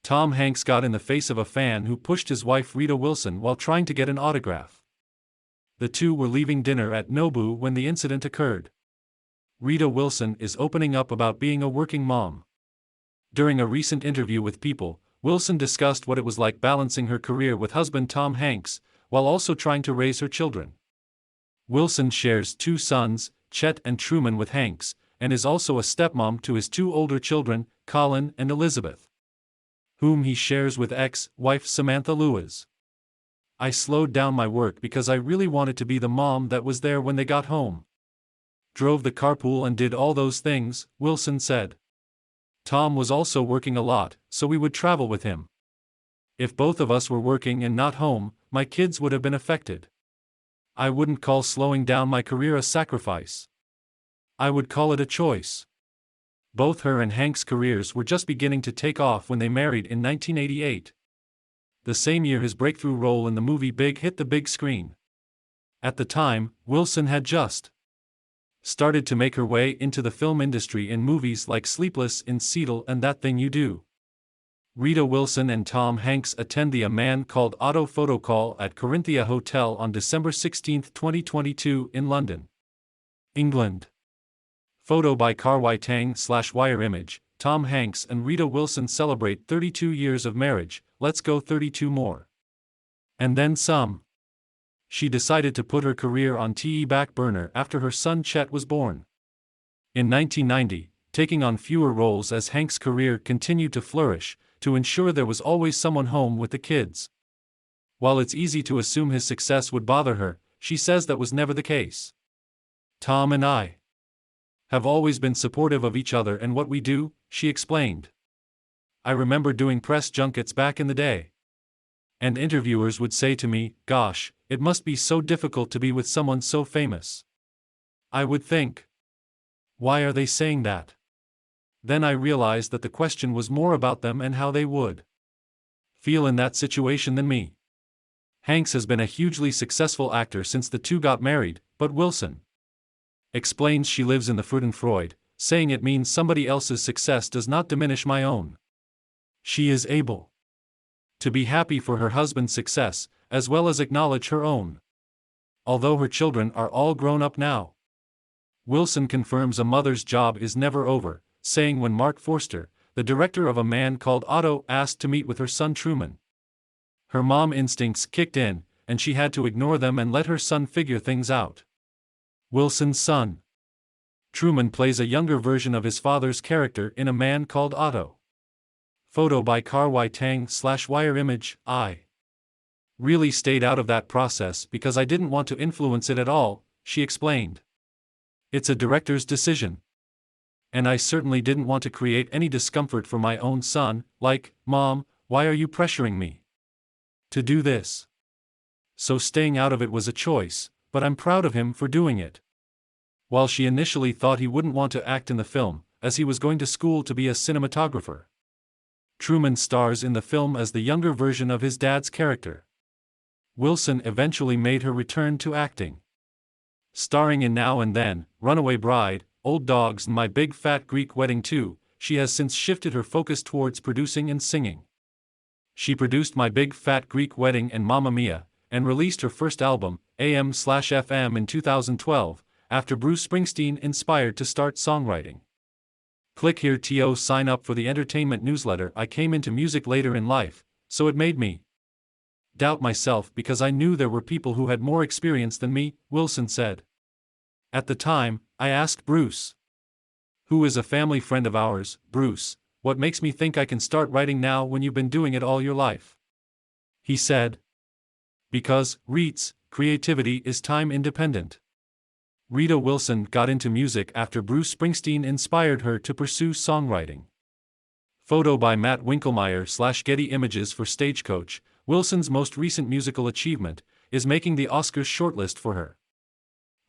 Tom Hanks got in the face of a fan who pushed his wife Rita Wilson while trying to get an autograph. The two were leaving dinner at Nobu when the incident occurred. Rita Wilson is opening up about being a working mom. During a recent interview with People, Wilson discussed what it was like balancing her career with husband Tom Hanks, while also trying to raise her children. Wilson shares 2 sons, Chet and Truman, with Hanks, and is also a stepmom to his 2 older children, Colin and Elizabeth, whom he shares with ex-wife Samantha Lewis. I slowed down my work because I really wanted to be the mom that was there when they got home. Drove the carpool and did all those things, Wilson said. Tom was also working a lot, so we would travel with him. If both of us were working and not home, my kids would have been affected. I wouldn't call slowing down my career a sacrifice. I would call it a choice. Both her and Hank's careers were just beginning to take off when they married in 1988. The same year his breakthrough role in the movie Big hit the big screen. At the time, Wilson had just started to make her way into the film industry in movies like Sleepless in Seattle and That Thing You Do. Rita Wilson and Tom Hanks attend the A Man Called Otto photo call at Corinthia Hotel on December 16, 2022 in London, England. Photo by Karwai Tang/Wire Image. Tom Hanks and Rita Wilson celebrate 32 years of marriage. Let's go 32 more. And then some. She decided to put her career on the back burner after her son Chet was born. In 1990, taking on fewer roles as Hank's career continued to flourish, to ensure there was always someone home with the kids. While it's easy to assume his success would bother her, she says that was never the case. Tom and I have always been supportive of each other and what we do, she explained. I remember doing press junkets back in the day. And interviewers would say to me, "Gosh, it must be so difficult to be with someone so famous." I would think, why are they saying that? Then I realized that the question was more about them and how they would feel in that situation than me. Hanks has been a hugely successful actor since the two got married, but Wilson explains she lives in the Freudenfreude, saying it means somebody else's success does not diminish my own. She is able to be happy for her husband's success, as well as acknowledge her own. Although her children are all grown up now. Wilson confirms a mother's job is never over, saying when Mark Forster, the director of A Man Called Otto, asked to meet with her son Truman, her mom instincts kicked in, and she had to ignore them and let her son figure things out. Wilson's son Truman plays a younger version of his father's character in A Man Called Otto. Photo by Karwai Tang/Wire Image. I really stayed out of that process because I didn't want to influence it at all, she explained. It's a director's decision. And I certainly didn't want to create any discomfort for my own son, like, "Mom, why are you pressuring me to do this?" So staying out of it was a choice, but I'm proud of him for doing it. While she initially thought he wouldn't want to act in the film, as he was going to school to be a cinematographer. Truman stars in the film as the younger version of his dad's character. Wilson eventually made her return to acting, starring in Now and Then, Runaway Bride, Old Dogs and My Big Fat Greek Wedding 2. She has since shifted her focus towards producing and singing. She produced My Big Fat Greek Wedding and Mamma Mia, and released her first album, AM/FM, in 2012, after Bruce Springsteen inspired to start songwriting. Click here to sign up for the entertainment newsletter. I came into music later in life, so it made me doubt myself because I knew there were people who had more experience than me, Wilson said. At the time, I asked Bruce, who is a family friend of ours, "Bruce, what makes me think I can start writing now when you've been doing it all your life?" He said, "Because, Reets, creativity is time independent." Rita Wilson got into music after Bruce Springsteen inspired her to pursue songwriting. Photo by Matt Winkelmeyer/Getty Images. For Stagecoach, Wilson's most recent musical achievement is making the Oscars shortlist for her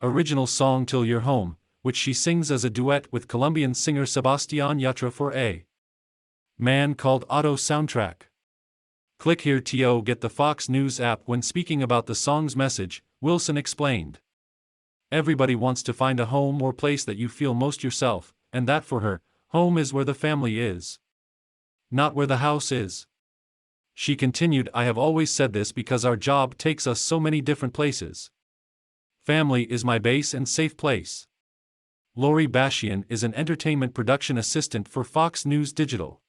original song Till You're Home, which she sings as a duet with Colombian singer Sebastián Yatra for A Man Called Otto soundtrack. Click here to get the Fox News app. When speaking about the song's message, Wilson explained, "Everybody wants to find a home or place that you feel most yourself, and that for her, home is where the family is. Not where the house is. She continued, I have always said this because our job takes us so many different places. Family is my base and safe place. Lori Bashian is an entertainment production assistant for Fox News Digital.